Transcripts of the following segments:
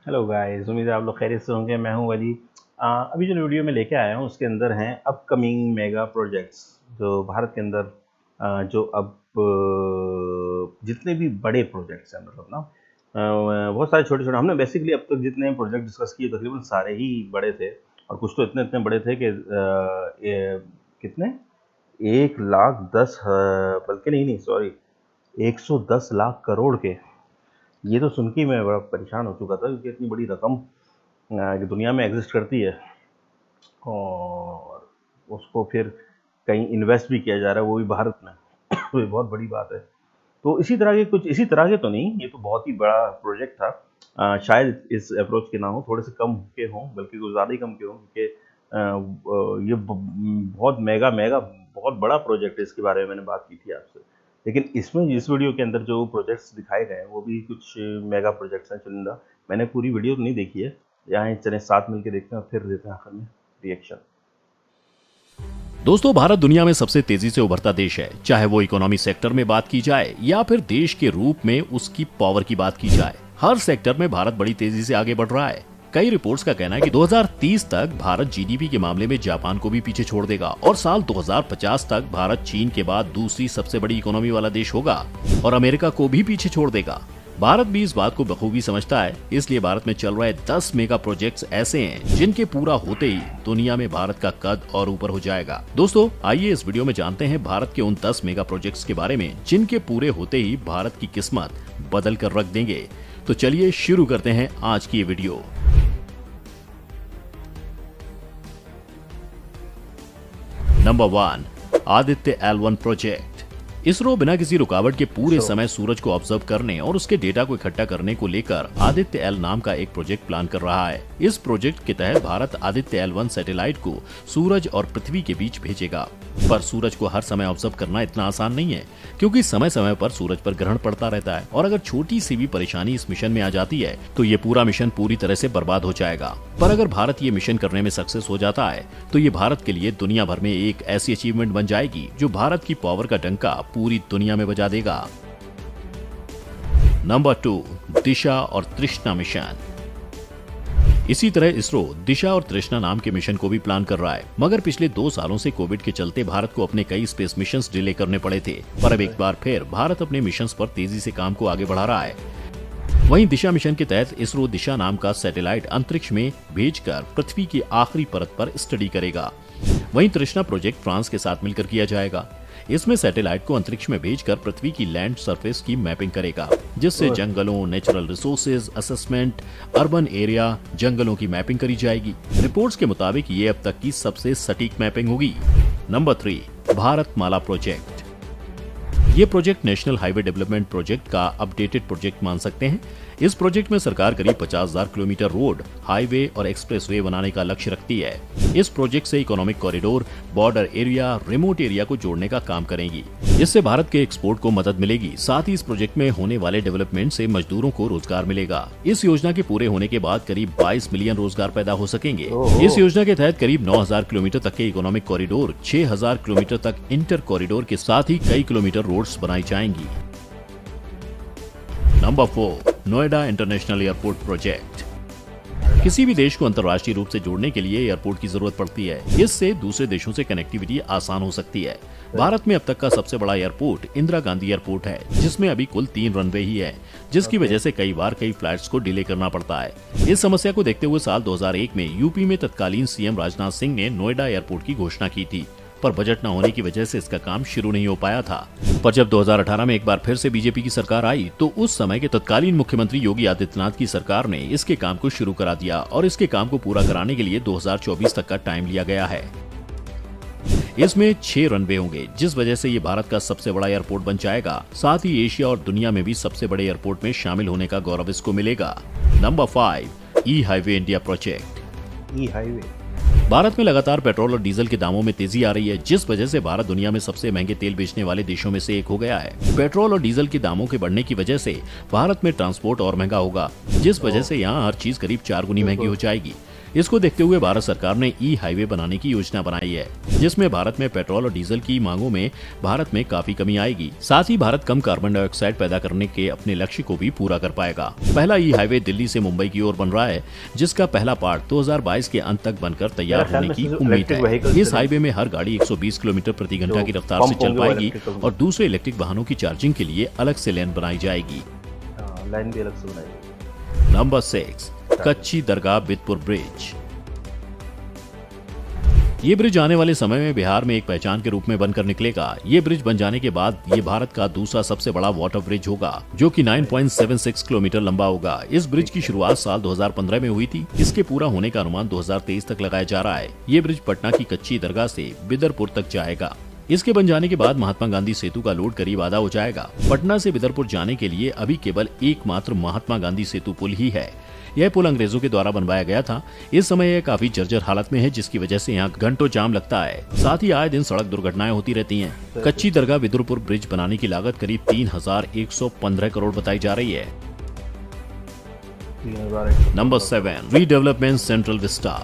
Hello guys, उम्मीद है आप लोग खैरियत से होंगे। मैं हूं वली। अभी जो वीडियो में लेके आया हूं उसके अंदर हैं अपकमिंग मेगा प्रोजेक्ट्स जो भारत के अंदर जो अब जितने भी बड़े प्रोजेक्ट्स हैं, मतलब ना बहुत सारे छोटे छोटे। हमने बेसिकली अब तक जितने प्रोजेक्ट डिस्कस किए तकरीबन सारे ही बड़े थे, और कुछ तो इतने इतने बड़े थे कि कितने 1,10,000 बल्कि नहीं नहीं सॉरी 110 लाख करोड़ के। ये तो सुन के ही मैं बड़ा परेशान हो चुका था, क्योंकि इतनी बड़ी रकम कि दुनिया में एग्जिस्ट करती है और उसको फिर कहीं इन्वेस्ट भी किया जा रहा है, वो भी भारत में। तो ये बहुत बड़ी बात है। तो इसी तरह के कुछ, इसी तरह के तो नहीं, ये तो बहुत ही बड़ा प्रोजेक्ट था। शायद इस अप्रोच के ना हो, थोड़े से कम के हों, बल्कि कुछ ज़्यादा ही कम के हों, क्योंकि ये बहुत मेगा मेगा बहुत बड़ा प्रोजेक्ट है। इसके बारे में मैंने बात की थी आपसे, लेकिन इसमें इस वीडियो के अंदर जो प्रोजेक्ट्स दिखाए गए हैं वो भी कुछ मेगा प्रोजेक्ट्स हैं चुनिंदा। मैंने पूरी वीडियो तो नहीं देखी है, यहाँ चले साथ मिलकर देखते हैं और फिर देते हैं आखिर में रिएक्शन। दोस्तों, भारत दुनिया में सबसे तेजी से उभरता देश है, चाहे वो इकोनॉमी सेक्टर में बात की जाए या फिर देश के रूप में उसकी पावर की बात की जाए। हर सेक्टर में भारत बड़ी तेजी से आगे बढ़ रहा है। कई रिपोर्ट्स का कहना है कि 2030 तक भारत जीडीपी के मामले में जापान को भी पीछे छोड़ देगा और साल 2050 तक भारत चीन के बाद दूसरी सबसे बड़ी इकोनॉमी वाला देश होगा और अमेरिका को भी पीछे छोड़ देगा। भारत भी इस बात को बखूबी समझता है, इसलिए भारत में चल रहे 10 मेगा प्रोजेक्ट्स ऐसे हैं जिनके पूरा होते ही दुनिया में भारत का कद और ऊपर हो जाएगा। दोस्तों, आइए इस वीडियो में जानते हैं भारत के उन 10 मेगा प्रोजेक्ट्स के बारे में जिनके पूरे होते ही भारत की किस्मत बदल कर रख देंगे। तो चलिए शुरू करते हैं आज की ये video. Number 1, Aditya L1 project. ISRO बिना किसी रुकावट के पूरे समय सूरज को ऑब्जर्व करने और उसके डेटा को इकट्ठा करने को लेकर आदित्य L नाम का एक प्रोजेक्ट प्लान कर रहा है। इस प्रोजेक्ट के तहत भारत आदित्य L1 सैटेलाइट को सूरज और पृथ्वी के बीच भेजेगा। पर सूरज को हर समय ऑब्जर्व करना इतना आसान नहीं है, क्योंकि समय समय पर सूरज पर ग्रहण पड़ता रहता है और अगर छोटी सी भी परेशानी इस मिशन में आ जाती है तो ये पूरा मिशन पूरी तरह से बर्बाद हो जाएगा। पर अगर भारत ये मिशन करने में सक्सेस हो जाता है तो ये भारत के लिए दुनिया भर में एक ऐसी अचीवमेंट बन जाएगी जो भारत की पावर का डंका पूरी दुनिया में बजा देगा। नंबर 2, दिशा और तृष्णा मिशन। इसी तरह इसरो दिशा और तृष्णा नाम के मिशन को भी प्लान कर रहा है, मगर पिछले 2 सालों से कोविड के चलते भारत को अपने कई स्पेस मिशंस डिले करने पड़े थे। पर अब एक बार फिर भारत अपने मिशंस पर तेजी से काम को आगे बढ़ा रहा है। वहीं दिशा मिशन के तहत इसरो दिशा नाम का सैटेलाइट अंतरिक्ष में भेजकर पृथ्वी की आखिरी परत पर स्टडी करेगा। वहीं तृष्णा प्रोजेक्ट फ्रांस के साथ मिलकर किया जाएगा। इसमें सैटेलाइट को अंतरिक्ष में भेजकर पृथ्वी की लैंड सरफेस की मैपिंग करेगा, जिससे जंगलों, natural resources assessment, urban area, जंगलों की मैपिंग करी जाएगी। रिपोर्ट्स के मुताबिक ये अब तक की सबसे सटीक मैपिंग होगी। Number 3, Bharatmala project. ये project national highway development project का अपडेटेड प्रोजेक्ट मान सकते हैं। इस प्रोजेक्ट में सरकार करीब 50,000 किलोमीटर रोड, हाईवे और एक्सप्रेसवे बनाने का लक्ष्य रखती है। इस प्रोजेक्ट से economic corridor, border area, remote area को जोड़ने का काम करेंगी। इससे भारत के एक्सपोर्ट को मदद मिलेगी। साथ ही इस प्रोजेक्ट में होने वाले डेवलपमेंट से मजदूरों को रोजगार मिलेगा। इस योजना के पूरे होने के बाद करीब 22 मिलियन रोजगार पैदा हो सकेंगे। इस योजना के तहत करीब 9,000 किलोमीटर तक के इकोनॉमिक कॉरिडोर, 6,000 किलोमीटर तक इंटर कॉरिडोर के साथ ही कई किलोमीटर रोड्स बनाई जाएंगी। Number 4, Noida international airport project. किसी भी देश को अंतर्राष्ट्रीय रूप से जोड़ने के लिए एयरपोर्ट की जरूरत पड़ती है। इससे दूसरे देशों से कनेक्टिविटी आसान हो सकती है। भारत में अब तक का सबसे बड़ा एयरपोर्ट इंदिरा गांधी एयरपोर्ट है, जिसमें अभी कुल 3 रनवे ही है, जिसकी वजह से कई बार कई फ्लाइट्स को डिले करना पड़ता है। इस समस्या को देखते हुए साल 2001 में यूपी में तत्कालीन सीएम राजनाथ सिंह ने नोएडा एयरपोर्ट की घोषणा की थी, पर बजट न होने की वजह से इसका काम शुरू नहीं हो पाया था। पर जब 2018 में एक बार फिर से बीजेपी की सरकार आई तो उस समय के तत्कालीन मुख्यमंत्री योगी आदित्यनाथ की सरकार ने इसके काम को शुरू करा दिया और इसके काम को पूरा कराने के लिए 2024 तक का टाइम लिया गया है। इसमें 6 रनवे होंगे, जिस वजह से ये भारत का सबसे बड़ा एयरपोर्ट बन जाएगा। साथ ही एशिया और दुनिया में भी सबसे बड़े एयरपोर्ट में शामिल होने का गौरव इसको मिलेगा। नंबर 5, ई हाईवे इंडिया प्रोजेक्ट। ई हाईवे। भारत में लगातार पेट्रोल और डीजल के दामों में तेजी आ रही है, जिस वजह से भारत दुनिया में सबसे महंगे तेल बेचने वाले देशों में से एक हो गया है। पेट्रोल और डीजल के दामों के बढ़ने की वजह से भारत में ट्रांसपोर्ट और महंगा होगा, जिस वजह से यहाँ हर चीज करीब 4 गुनी महंगी हो जाएगी। इसको देखते हुए भारत सरकार ने ई हाईवे बनाने की योजना बनाई है, जिसमें भारत में पेट्रोल और डीजल की मांगों में भारत में काफी कमी आएगी। साथ ही भारत कम कार्बन डाइऑक्साइड पैदा करने के अपने लक्ष्य को भी पूरा कर पाएगा। पहला ई हाईवे दिल्ली से मुंबई की ओर बन रहा है, जिसका पहला पार्ट 2022 के अंत तक बनकर तैयार होने की उम्मीद है। इस हाईवे में हर गाड़ी 120 किलोमीटर प्रति घंटा की रफ्तार से चल पाएगी और दूसरे इलेक्ट्रिक वाहनों की चार्जिंग के लिए अलग से लेन बनाई जाएगी। लाइन भी अलग से बनाएगी। नंबर 6, कच्ची दरगाह बिदपुर ब्रिज। ये ब्रिज आने वाले समय में बिहार में एक पहचान के रूप में बनकर निकलेगा। ये ब्रिज बन जाने के बाद ये भारत का दूसरा सबसे बड़ा वाटर ब्रिज होगा, जो कि 9.76 किलोमीटर लंबा होगा। इस ब्रिज की शुरुआत साल 2015 में हुई थी। इसके पूरा होने का अनुमान 2023 तक लगाया जा रहा है। ये ब्रिज पटना की कच्ची दरगाह से बिदरपुर तक जाएगा। इसके बन जाने के बाद महात्मा गांधी सेतु का लोड करीब आधा हो जाएगा। पटना से बिदरपुर जाने के लिए अभी केवल एकमात्र महात्मा गांधी सेतु पुल ही है। यह पुल अंग्रेजों के द्वारा बनवाया गया था। इस समय यह काफी जर्जर हालत में है, जिसकी वजह से यहाँ घंटों जाम लगता है। साथ ही आए दिन सड़क दुर्घटनाएं होती रहती हैं। कच्ची दरगाह बिदरपुर ब्रिज बनाने की लागत करीब 3115 करोड़ बताई जा रही है। Number 7, redevelopment central Vista.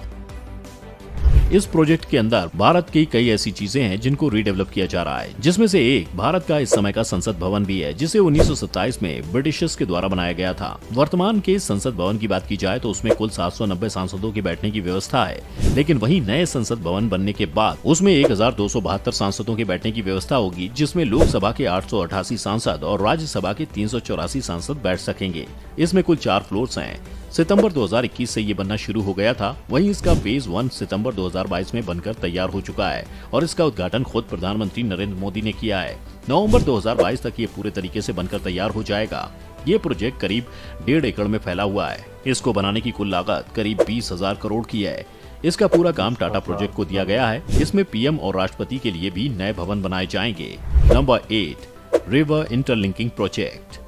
इस प्रोजेक्ट के अंदर भारत की कई ऐसी चीजें हैं जिनको रीडेवलप किया जा रहा है, जिसमें से एक भारत का इस समय का संसद भवन भी है, जिसे 1927 में ब्रिटिशर्स के द्वारा बनाया गया था। वर्तमान के संसद भवन की बात की जाए तो उसमें कुल 790 सांसदों के बैठने की व्यवस्था है, लेकिन वहीं नए संसद भवन बनने के बाद उसमें 1272 सांसदों के बैठने की व्यवस्था होगी, जिसमें लोकसभा के 888 सांसद और राज्यसभा के 384 सांसद बैठ सकेंगे। इसमें कुल 4 फ्लोर्स हैं। सितंबर 2021 से ये बनना शुरू हो गया था। वहीं इसका फेज 1 सितंबर 2022 में बनकर तैयार हो चुका है और इसका उद्घाटन खुद प्रधानमंत्री नरेंद्र मोदी ने किया है। नवंबर 2022 तक ये पूरे तरीके से बनकर तैयार हो जाएगा। ये प्रोजेक्ट करीब 1.5 एकड़ में फैला हुआ है। इसको बनाने की कुल लागत करीब 20,000 करोड़ की है। इसका पूरा काम टाटा प्रोजेक्ट को दिया गया है। इसमें पीएम और राष्ट्रपति के लिए भी नए भवन बनाए जाएंगे। Number 8, river interlinking project.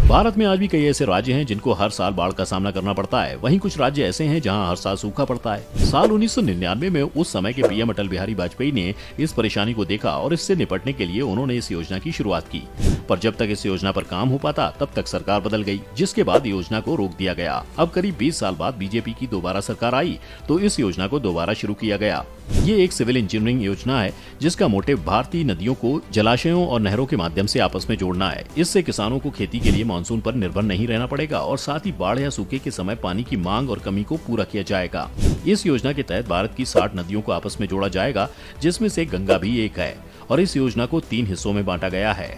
Bharat में आज भी कई ऐसे राज्य हैं जिनको हर साल बाढ़ का सामना करना पड़ता है। वहीं कुछ राज्य ऐसे हैं जहां हर साल सूखा पड़ता है। साल 1999 में उस समय के पीएम अटल बिहारी वाजपेयी ने इस परेशानी को देखा और इससे निपटने के लिए उन्होंने इस योजना की शुरुआत की। पर जब तक इस योजना पर काम हो पाता तब तक सरकार बदल गई, जिसके बाद योजना को रोक दिया गया। अब करीब 20 साल बाद बीजेपी की दोबारा सरकार आई तो इस योजना को दोबारा शुरू किया गया। ये एक सिविल इंजीनियरिंग योजना है जिसका मोटिव भारतीय नदियों को जलाशयों और नहरों के माध्यम से आपस में जोड़ना है। इससे किसानों को खेती के लिए मानसून पर निर्भर नहीं रहना पड़ेगा और साथ ही बाढ़ या सूखे के समय पानी की मांग और कमी को पूरा किया जाएगा। इस योजना के तहत भारत की 60 नदियों को आपस में जोड़ा जाएगा, जिसमें से गंगा भी एक है और इस योजना को 3 हिस्सों में बांटा गया है।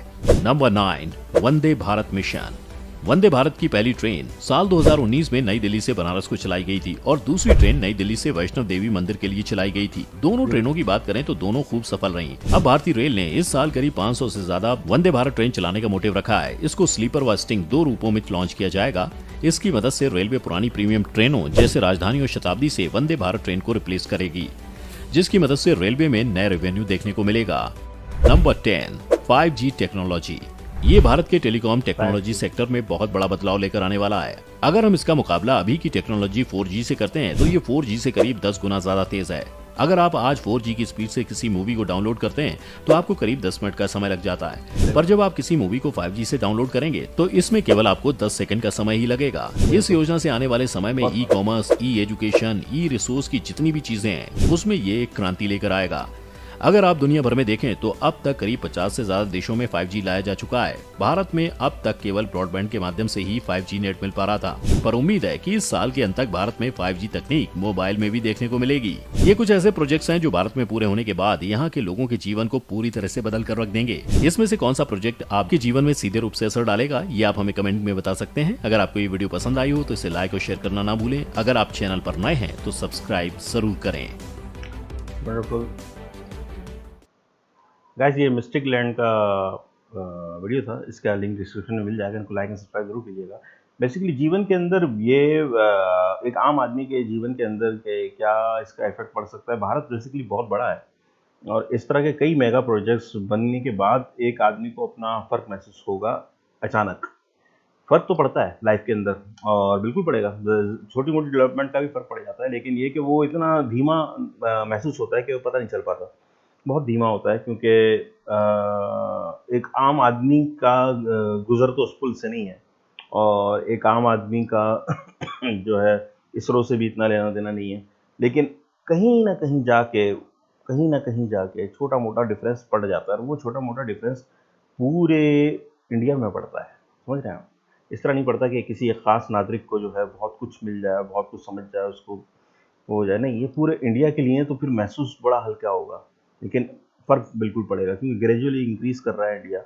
Number 9, Vande Bharat mission. वंदे भारत की पहली ट्रेन साल 2019 में नई दिल्ली से बनारस को चलाई गई थी और दूसरी ट्रेन नई दिल्ली से वैष्णव देवी मंदिर के लिए चलाई गई थी। दोनों ट्रेनों की बात करें तो दोनों खूब सफल रहीं। अब भारतीय रेल ने इस साल करीब 500 से ज्यादा वंदे भारत ट्रेन चलाने का मोटिव रखा है। इसको स्लीपर व स्टिंग 2 रूपों में लॉन्च किया जाएगा। इसकी मदद से रेलवे पुरानी प्रीमियम ट्रेनों जैसे राजधानी और शताब्दी से वंदे भारत ट्रेन को रिप्लेस करेगी, जिसकी मदद से रेलवे में नए रेवेन्यू देखने को मिलेगा। Number 10, 5G technology. ये भारत के टेलीकॉम टेक्नोलॉजी सेक्टर में बहुत बड़ा बदलाव लेकर आने वाला है। अगर हम इसका मुकाबला अभी की टेक्नोलॉजी 4G से करते हैं तो ये 4G से करीब 10 गुना ज्यादा तेज है। अगर आप आज 4G की स्पीड से किसी मूवी को डाउनलोड करते हैं तो आपको करीब 10 मिनट का समय लग जाता है, पर जब आप किसी मूवी को 5G से डाउनलोड करेंगे तो इसमें केवल आपको 10 सेकंड का समय ही लगेगा। इस योजना से आने वाले समय में ई कॉमर्स, ई एजुकेशन, ई रिसोर्स की जितनी भी चीजें हैं उसमें ये एक क्रांति लेकर आएगा। अगर आप दुनिया भर में देखें तो अब तक करीब 50 से ज्यादा देशों में 5G लाया जा चुका है। भारत में अब तक केवल ब्रॉडबैंड के माध्यम से ही 5G नेट मिल पा रहा था, पर उम्मीद है कि इस साल के अंत तक भारत में 5G तकनीक मोबाइल में भी देखने को मिलेगी। ये कुछ ऐसे प्रोजेक्ट्स हैं जो भारत में पूरे होने के बाद यहाँ के लोगों के जीवन को पूरी तरह से बदल कर रख देंगे। इसमें से कौन सा प्रोजेक्ट आपके जीवन में सीधे रूप से असर डालेगा, ये आप हमें कमेंट में बता सकते हैं। अगर आपको ये वीडियो पसंद आई हो तो इसे लाइक और शेयर करना ना भूलें। अगर आप चैनल पर नए हैं तो सब्सक्राइब जरूर करें। गाइस, ये मिस्टिक लैंड का वीडियो था। इसका लिंक डिस्क्रिप्शन में मिल जाएगा। इनको लाइक एंड सब्सक्राइब जरूर कीजिएगा। बेसिकली जीवन के अंदर ये एक आम आदमी के जीवन के अंदर क्या इसका इफेक्ट पड़ सकता है। भारत बेसिकली बहुत बड़ा है और इस तरह के कई मेगा प्रोजेक्ट्स बनने के बाद एक आदमी को अपना फ़र्क महसूस होगा। अचानक फ़र्क तो पड़ता है लाइफ के अंदर और बिल्कुल पड़ेगा। छोटी मोटी डेवलपमेंट का भी फ़र्क पड़ जाता है, लेकिन ये कि वो इतना धीमा महसूस होता है कि वो पता नहीं चल पाता। बहुत धीमा होता है क्योंकि एक आम आदमी का गुज़र तो उस पुल से नहीं है और एक आम आदमी का जो है इसरो से भी इतना लेना देना नहीं है, लेकिन कहीं ना कहीं जाके छोटा मोटा डिफरेंस पड़ जाता है, और वो छोटा मोटा डिफरेंस पूरे इंडिया में पड़ता है। समझ रहे हैं आप? इस तरह नहीं पड़ता कि किसी एक खास नागरिक को जो है बहुत कुछ मिल जाए, बहुत कुछ समझ जाए, उसको वो हो जाए, नहीं, ये पूरे इंडिया के लिए है, तो फिर महसूस बड़ा हल्का होगा, लेकिन फ़र्क बिल्कुल पड़ेगा, क्योंकि ग्रेजुअली इंक्रीज़ कर रहा है इंडिया।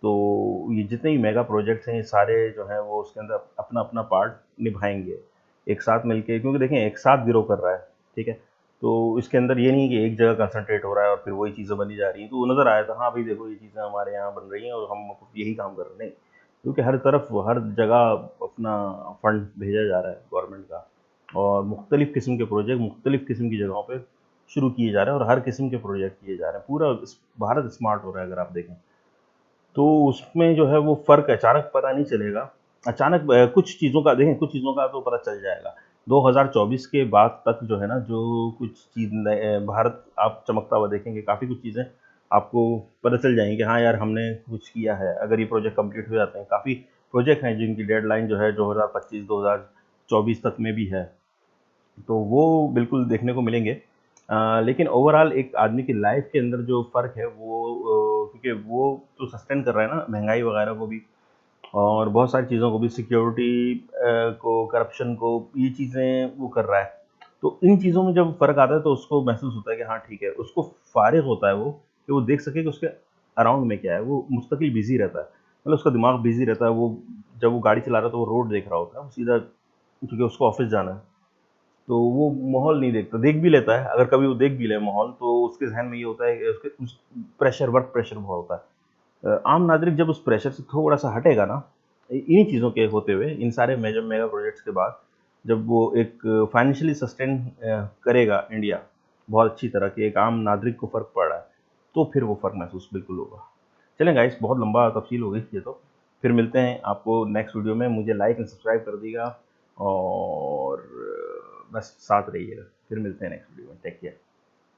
तो ये जितने भी मेगा प्रोजेक्ट्स हैं, ये सारे जो हैं वो उसके अंदर अपना अपना पार्ट निभाएंगे एक साथ मिलके, क्योंकि देखें एक साथ ग्रो कर रहा है, ठीक है। तो इसके अंदर ये नहीं है कि एक जगह कंसंट्रेट हो रहा है और फिर वही चीज़ें बनी जा रही हैं, तो वो नज़र आया था, हाँ भाई देखो ये चीज़ें हमारे यहाँ बन रही हैं और हम यही काम कर रहे हैं, नहीं, क्योंकि हर तरफ हर जगह अपना फंड भेजा जा रहा है गवर्नमेंट का, और मुख्तलिफ़ किस्म के प्रोजेक्ट मुख्तलिफ़ किस्म की जगहों पे शुरू किए जा रहे हैं, और हर किस्म के प्रोजेक्ट किए जा रहे हैं। पूरा भारत स्मार्ट हो रहा है अगर आप देखें, तो उसमें जो है वो फ़र्क अचानक पता नहीं चलेगा। अचानक कुछ चीज़ों का देखें, कुछ चीज़ों का तो पता चल जाएगा। 2024 के बाद तक जो है ना, जो कुछ चीज़ भारत आप चमकता हुआ देखेंगे, काफ़ी कुछ चीज़ें आपको पता चल जाएँगी कि हाँ यार, हमने कुछ किया है। अगर ये प्रोजेक्ट कंप्लीट हो जाते हैं, काफ़ी प्रोजेक्ट हैं जिनकी डेडलाइन जो है 2025, 2024 तक में भी है। तो वो बिल्कुल देखने को मिलेंगे। लेकिन ओवरऑल एक आदमी की लाइफ के अंदर जो फ़र्क है वो, क्योंकि वो तो सस्टेन कर रहा है ना महंगाई वगैरह को भी, और बहुत सारी चीज़ों को भी, सिक्योरिटी को, करप्शन को, ये चीज़ें वो कर रहा है। तो इन चीज़ों में जब फ़र्क आता है तो उसको महसूस होता है कि हाँ ठीक है, उसको फ़ारिग होता है वो, कि वो देख सके कि उसके अराउंड में क्या है। वो मुस्तकिल बिज़ी रहता है, मतलब उसका दिमाग बिज़ी रहता है। वो जब वो गाड़ी चला रहा है तो वो रोड देख रहा होता है, वो सीधा, क्योंकि उसको ऑफ़िस जाना है। तो वो माहौल नहीं देखता, देख भी लेता है, अगर कभी वो देख भी ले माहौल, तो उसके ज़हन में ये होता है कि उसके उस प्रेशर, वर्क प्रेशर बहुत होता है। आम नागरिक जब उस प्रेशर से थोड़ा-सा हटेगा ना, इन्हीं चीज़ों के होते हुए, इन सारे मेजर मेगा प्रोजेक्ट्स के बाद, जब वो एक फाइनेंशियली सस्टेन करेगा इंडिया, बहुत अच्छी तरह कि एक आम नागरिक को फ़र्क पड़ रहा है, तो फिर वो फ़र्क महसूस बिल्कुल होगा। चलें गाइस, बहुत लंबा तफ़सील हो गई ये तो। फिर मिलते हैं आपको नेक्स्ट वीडियो में। मुझे लाइक एंड सब्सक्राइब कर दीजिएगा, और बस साथ रहिएगा। फिर मिलते हैं नेक्स्ट वीडियो में। Take care.